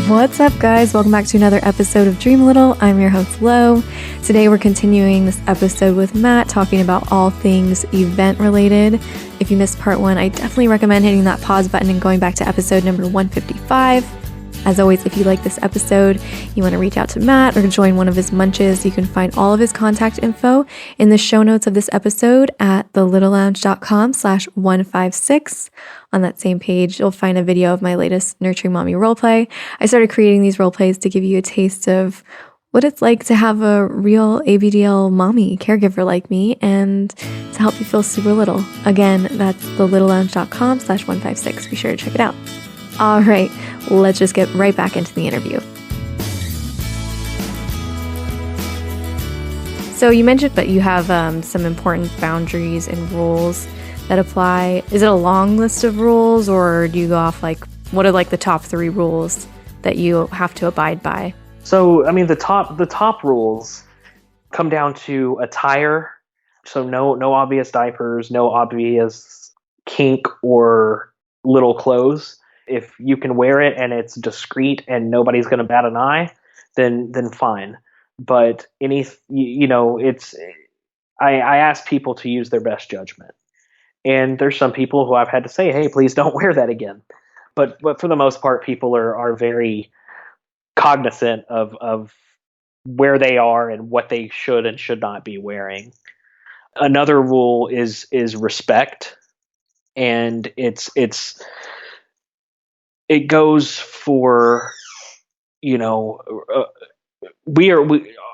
What's up, guys? Welcome back to another episode of Dream a Little. I'm your host, Lo. Today we're continuing this episode with Matt, talking about all things event related. If you missed part 1, I definitely recommend hitting that pause button and going back to episode number 155. As always, if you like this episode, you want to reach out to Matt or join one of his munches, you can find all of his contact info in the show notes of this episode at thelittlelounge.com/156. On that same page, you'll find a video of my latest Nurturing Mommy roleplay. I started creating these roleplays to give you a taste of what it's like to have a real ABDL mommy caregiver like me and to help you feel super little. Again, that's thelittlelounge.com/156. Be sure to check it out. All right, let's just get right back into the interview. So you mentioned that you have some important boundaries and rules that apply. Is it a long list of rules, or do you go off like, what are like the top 3 rules that you have to abide by? So, I mean, the top rules come down to attire. So no obvious diapers, no obvious kink or little clothes. If you can wear it and it's discreet and nobody's going to bat an eye, then fine. But I ask people to use their best judgment. And there's some people who I've had to say, hey, please don't wear that again. But for the most part, people are very cognizant of where they are and what they should and should not be wearing. Another rule is respect. And it goes for,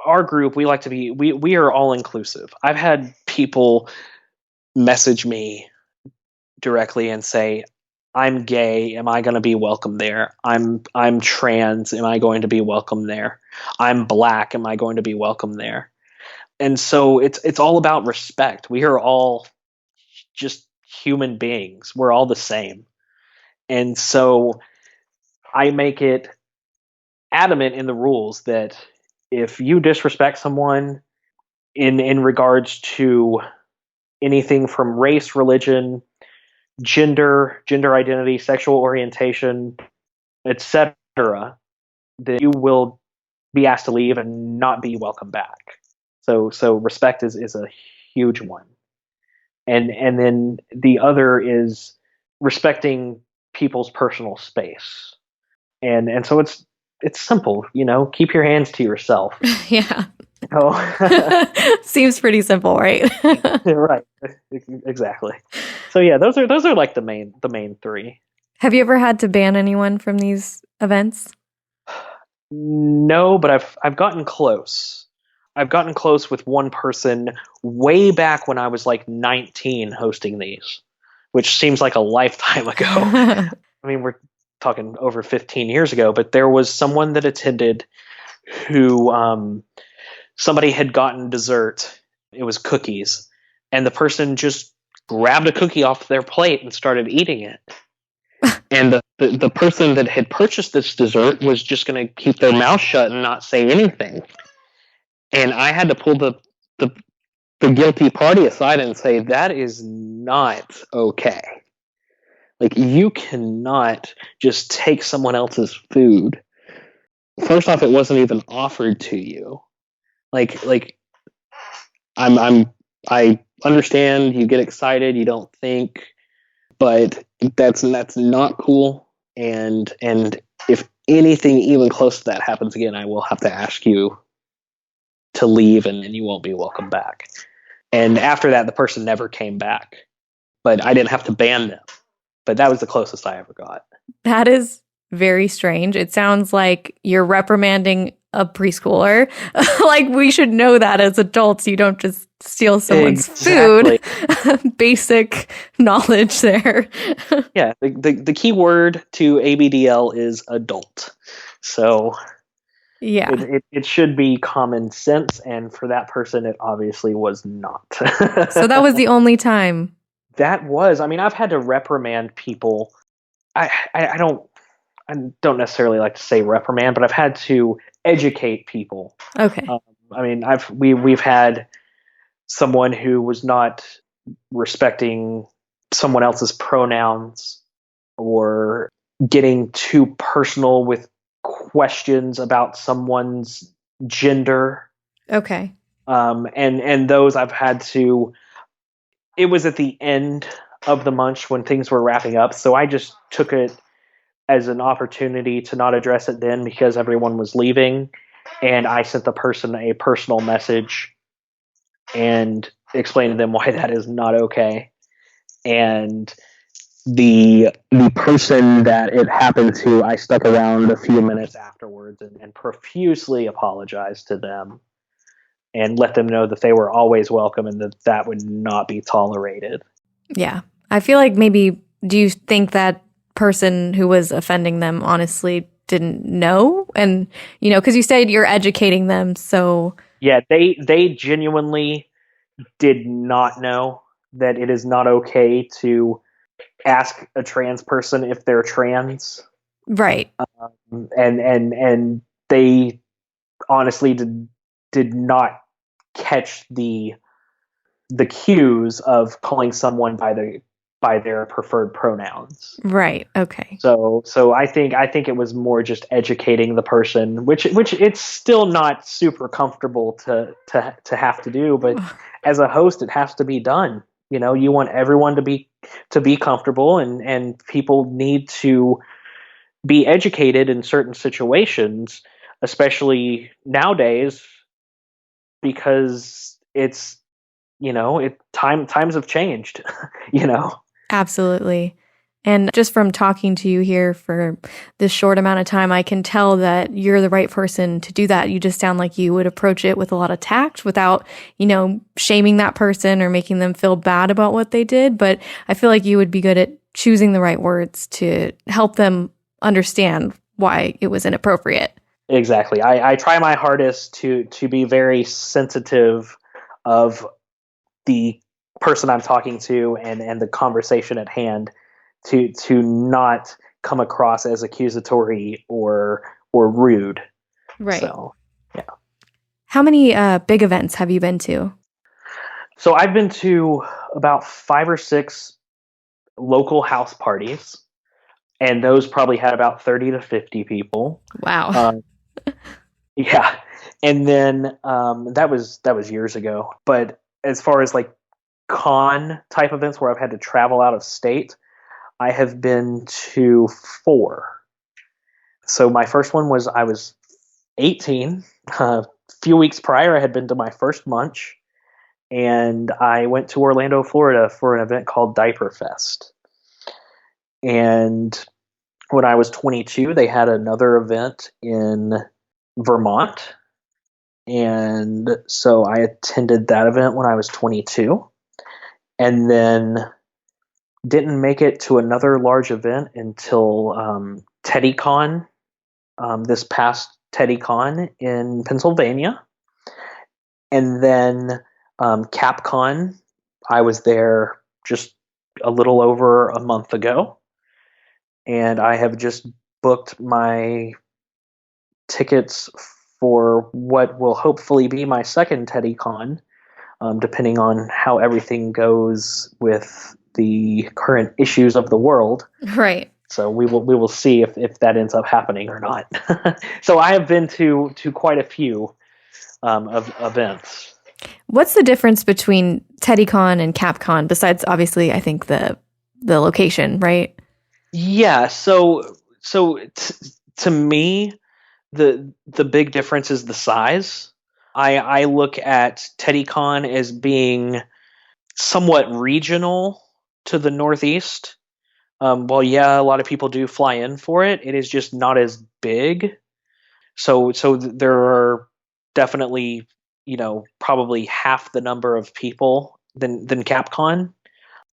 our group, we like to be, we are all inclusive. I've had people message me directly and say, I'm gay, am I going to be welcome there? I'm trans, am I going to be welcome there? I'm black, am I going to be welcome there? And so it's all about respect. We are all just human beings. We're all the same. And so I make it adamant in the rules that if you disrespect someone in regards to anything from race, religion, gender identity, sexual orientation, etc., that you will be asked to leave and not be welcome back. So respect is a huge one. And then the other is respecting people's personal space. And so it's simple, keep your hands to yourself. Yeah. Oh. Seems pretty simple, right? Right. Exactly. So yeah, those are like the main 3. Have you ever had to ban anyone from these events? No, but I've gotten close. I've gotten close with one person way back when I was like 19 hosting these, which seems like a lifetime ago. I mean, we're talking over 15 years ago, but there was someone that attended who somebody had gotten dessert. It was cookies, and the person just grabbed a cookie off their plate and started eating it. And the person that had purchased this dessert was just going to keep their mouth shut and not say anything. And I had to pull the guilty party aside and say, that is not okay. Like, you cannot just take someone else's food. First off, it wasn't even offered to you. Like I understand you get excited, you don't think, but that's not cool. And if anything even close to that happens again, I will have to ask you to leave, and you won't be welcome back. And after that, the person never came back, but I didn't have to ban them. But that was the closest I ever got. That is very strange. It sounds like you're reprimanding a preschooler. Like, we should know that as adults. You don't just steal someone's food. Basic knowledge there. Yeah, the key word to ABDL is adult. So yeah, it should be common sense, and for that person, it obviously was not. So that was the only time. That was. I mean, I've had to reprimand people. I don't necessarily like to say reprimand, but I've had to educate people. Okay. I mean, we've had someone who was not respecting someone else's pronouns or getting too personal with questions about someone's gender. Okay. And those I've had to. It was at the end of the month when things were wrapping up, so I just took it as an opportunity to not address it then because everyone was leaving, and I sent the person a personal message and explained to them why that is not okay. And the person that it happened to, I stuck around a few minutes afterwards and profusely apologized to them and let them know that they were always welcome and that that would not be tolerated. Yeah. I feel like maybe, do you think that person who was offending them honestly didn't know? And, because you said you're educating them. So, Yeah, they genuinely did not know that it is not okay to ask a trans person if they're trans. right. And they honestly did not catch the cues of calling someone by their preferred pronouns. Right. Okay. So I think it was more just educating the person, which it's still not super comfortable to have to do, but as a host it has to be done. You want everyone to be comfortable, and people need to be educated in certain situations, especially nowadays, because it's times have changed. Absolutely. And just from talking to you here for this short amount of time, I can tell that you're the right person to do that. You just sound like you would approach it with a lot of tact without, shaming that person or making them feel bad about what they did. But I feel like you would be good at choosing the right words to help them understand why it was inappropriate. Exactly. I try my hardest to be very sensitive of the person I'm talking to and the conversation at hand, to not come across as accusatory or rude. Right. So, yeah. How many big events have you been to? So I've been to about 5 or 6 local house parties, and those probably had about 30 to 50 people. Wow. Yeah. And then that was years ago. But as far as like con type events where I've had to travel out of state, I have been to 4. So my first one was I was 18. A few weeks prior, I had been to my first munch, and I went to Orlando, Florida for an event called Diaper Fest. And when I was 22, they had another event in Vermont. And so I attended that event when I was 22. And then didn't make it to another large event until TeddyCon, this past TeddyCon in Pennsylvania. And then CapCon, I was there just a little over a month ago. And I have just booked my tickets for what will hopefully be my second TeddyCon, depending on how everything goes with the current issues of the world. Right. So we will see if that ends up happening or not. So I have been to quite a few of events. What's the difference between TeddyCon and CapCon besides obviously I think the location, right? Yeah, so to me, the big difference is the size. I look at TeddyCon as being somewhat regional to the Northeast. Well, yeah, a lot of people do fly in for it. It is just not as big. So there are definitely, probably half the number of people than Capcom.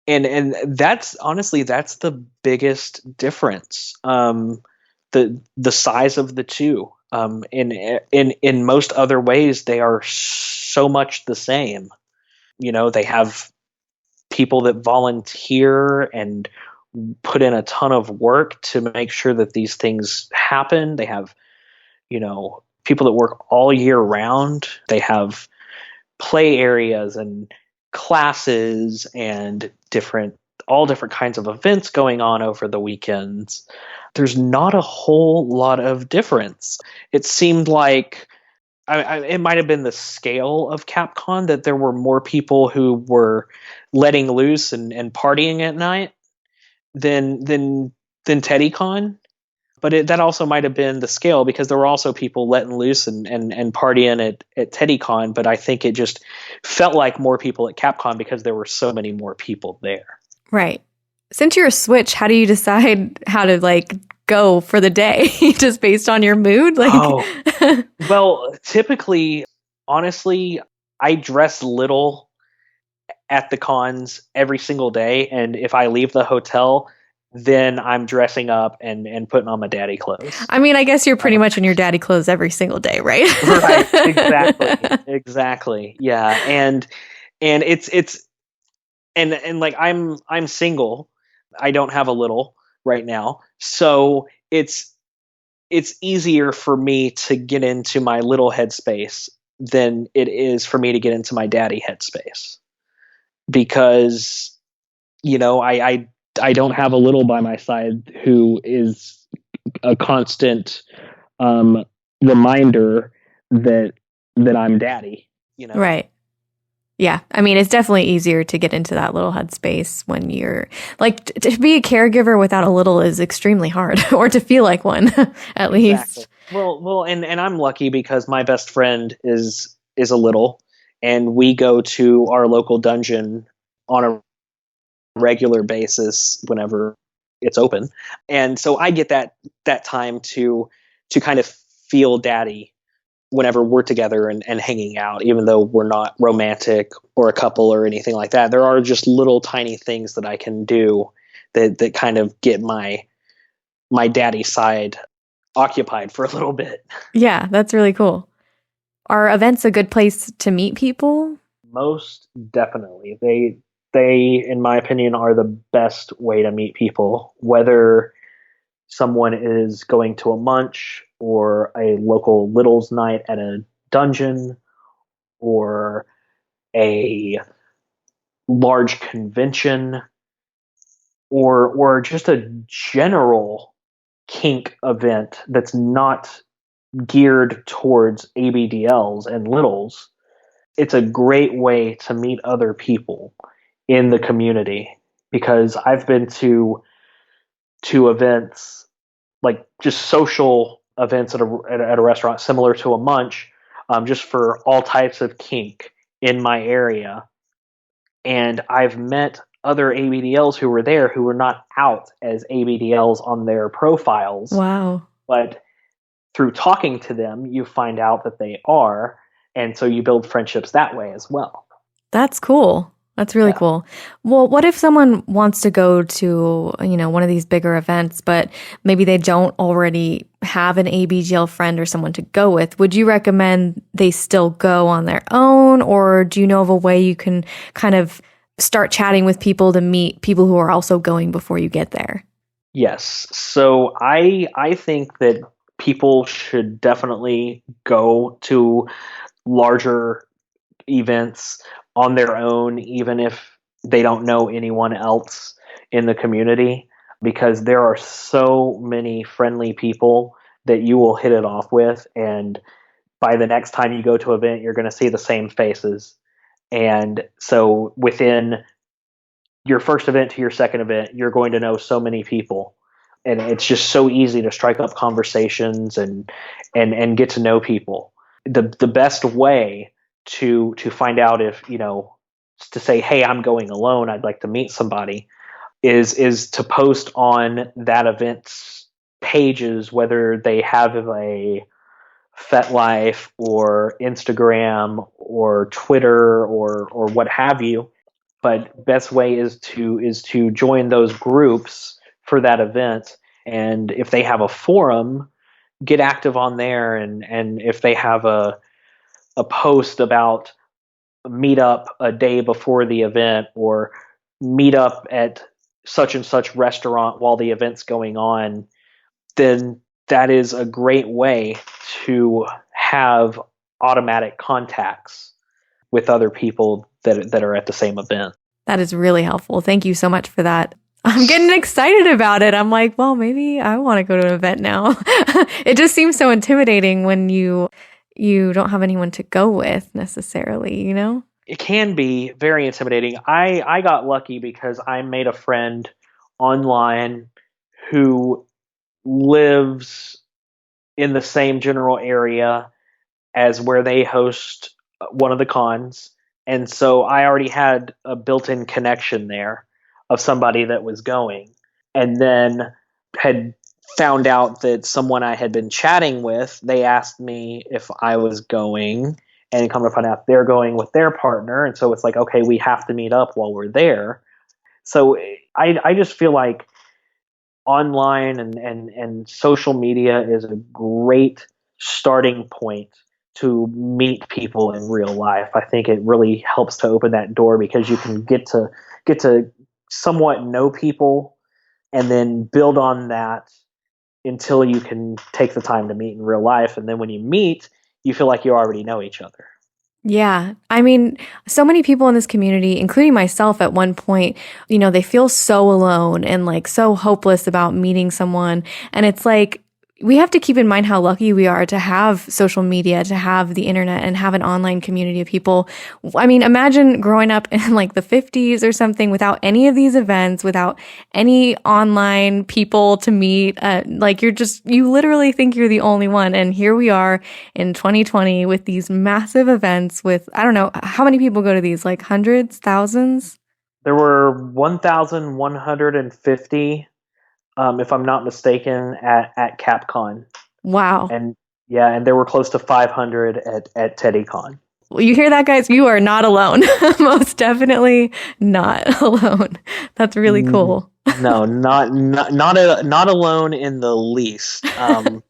And that's honestly that's the biggest difference. The size of the two. In most other ways, they are so much the same. They have people that volunteer and put in a ton of work to make sure that these things happen. They have, people that work all year round. They have play areas and classes and all different kinds of events going on over the weekends. there's not a whole lot of difference. It seemed like it might have been the scale of Capcom, that there were more people who were letting loose and partying at night than TeddyCon. But that also might have been the scale, because there were also people letting loose and partying at TeddyCon. But I think it just felt like more people at Capcom because there were so many more people there. Right. Since you're a Switch, how do you decide how to like go for the day? Just based on your mood? Like, Well, typically, honestly, I dress little at the cons every single day. And if I leave the hotel, then I'm dressing up and putting on my daddy clothes. I mean, I guess you're pretty much in your daddy clothes every single day, right? Right. Exactly. Yeah. And it's and like I'm single. I don't have a little right now. So it's easier for me to get into my little headspace than it is for me to get into my daddy headspace, because I don't have a little by my side who is a constant reminder that I'm daddy. Right. Yeah. I mean, it's definitely easier to get into that little headspace when you're like, to be a caregiver without a little is extremely hard, or to feel like one at least. Well, and I'm lucky because my best friend is a little, and we go to our local dungeon on a regular basis whenever it's open. And so I get that time to kind of feel daddy whenever we're together and hanging out, even though we're not romantic or a couple or anything like that. There are just little tiny things that I can do that kind of get my daddy side occupied for a little bit. Yeah, that's really cool. Are events a good place to meet people? Most definitely. They in my opinion are the best way to meet people, whether someone is going to a munch or a local littles night at a dungeon or a large convention or just a general kink event that's not geared towards ABDLs and littles. It's a great way to meet other people in the community, because I've been to events, like just social events at a restaurant similar to a munch, just for all types of kink in my area. And I've met other ABDLs who were there who were not out as ABDLs on their profiles. Wow. But through talking to them, you find out that they are. And so you build friendships that way as well. That's cool. That's really cool. Well, what if someone wants to go to, one of these bigger events, but maybe they don't already have an ABGL friend or someone to go with? Would you recommend they still go on their own, or do you know of a way you can kind of start chatting with people to meet people who are also going before you get there? Yes. So I think that people should definitely go to larger events on their own, even if they don't know anyone else in the community, because there are so many friendly people that you will hit it off with. And by the next time you go to an event, you're going to see the same faces. And so within your first event to your second event, you're going to know so many people. And it's just so easy to strike up conversations and get to know people. The best way to find out if, to say, hey, I'm going alone, I'd like to meet somebody, is to post on that event's pages, whether they have a FetLife or Instagram or Twitter or what have you. But best way is to join those groups for that event. And if they have a forum, get active on there. And if they have a post about meet up a day before the event, or meet up at such and such restaurant while the event's going on, then that is a great way to have automatic contacts with other people that are at the same event. That is really helpful. Thank you so much for that. I'm getting excited about it. I'm like, well, maybe I want to go to an event now. It just seems so intimidating when you don't have anyone to go with necessarily, you know? It can be very intimidating. I got lucky because I made a friend online who lives in the same general area as where they host one of the cons. And so I already had a built-in connection there of somebody that was going. And then had found out that someone I had been chatting with, they asked me if I was going, and come to find out they're going with their partner. And so it's like, okay, we have to meet up while we're there. So I just feel like online and social media is a great starting point to meet people in real life. I think it really helps to open that door because you can get to somewhat know people and then build on that until you can take the time to meet in real life. And then when you meet, you feel like you already know each other. Yeah. I mean, so many people in this community, including myself at one point, they feel so alone and like so hopeless about meeting someone. And it's like, we have to keep in mind how lucky we are to have social media, to have the internet and have an online community of people. I mean, imagine growing up in like the 50s or something without any of these events, without any online people to meet. Like you literally think you're the only one. And here we are in 2020 with these massive events with, I don't know, how many people go to these? Like hundreds, thousands? There were 1,150 if I'm not mistaken, at CapCon. Wow. And there were close to 500 at TeddyCon. Well, you hear that, guys? You are not alone. Most definitely not alone. That's really cool. No, not alone in the least. I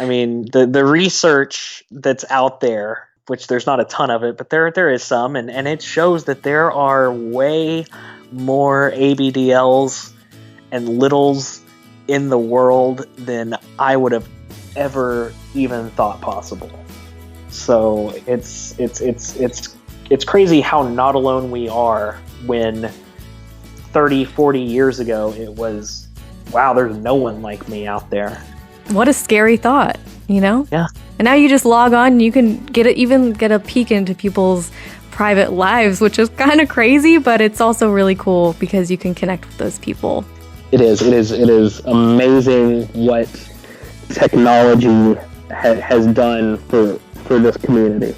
mean, the research that's out there, which there's not a ton of it, but there is some, and it shows that there are way more ABDLs and littles in the world than I would have ever even thought possible. So it's crazy how not alone we are when 30, 40 years ago it was, wow, there's no one like me out there. What a scary thought, Yeah. And now you just log on and you can even get a peek into people's private lives, which is kind of crazy, but it's also really cool because you can connect with those people. It is amazing what technology has done for this community.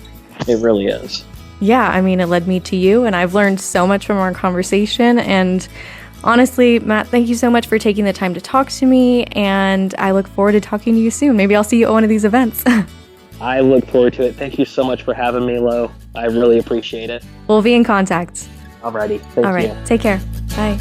It really is. Yeah, I mean, it led me to you, and I've learned so much from our conversation. And honestly, Matt, thank you so much for taking the time to talk to me, and I look forward to talking to you soon. Maybe I'll see you at one of these events. I look forward to it. Thank you so much for having me, Lo. I really appreciate it. We'll be in contact. Alrighty. Thank you. All right. Take care. Bye.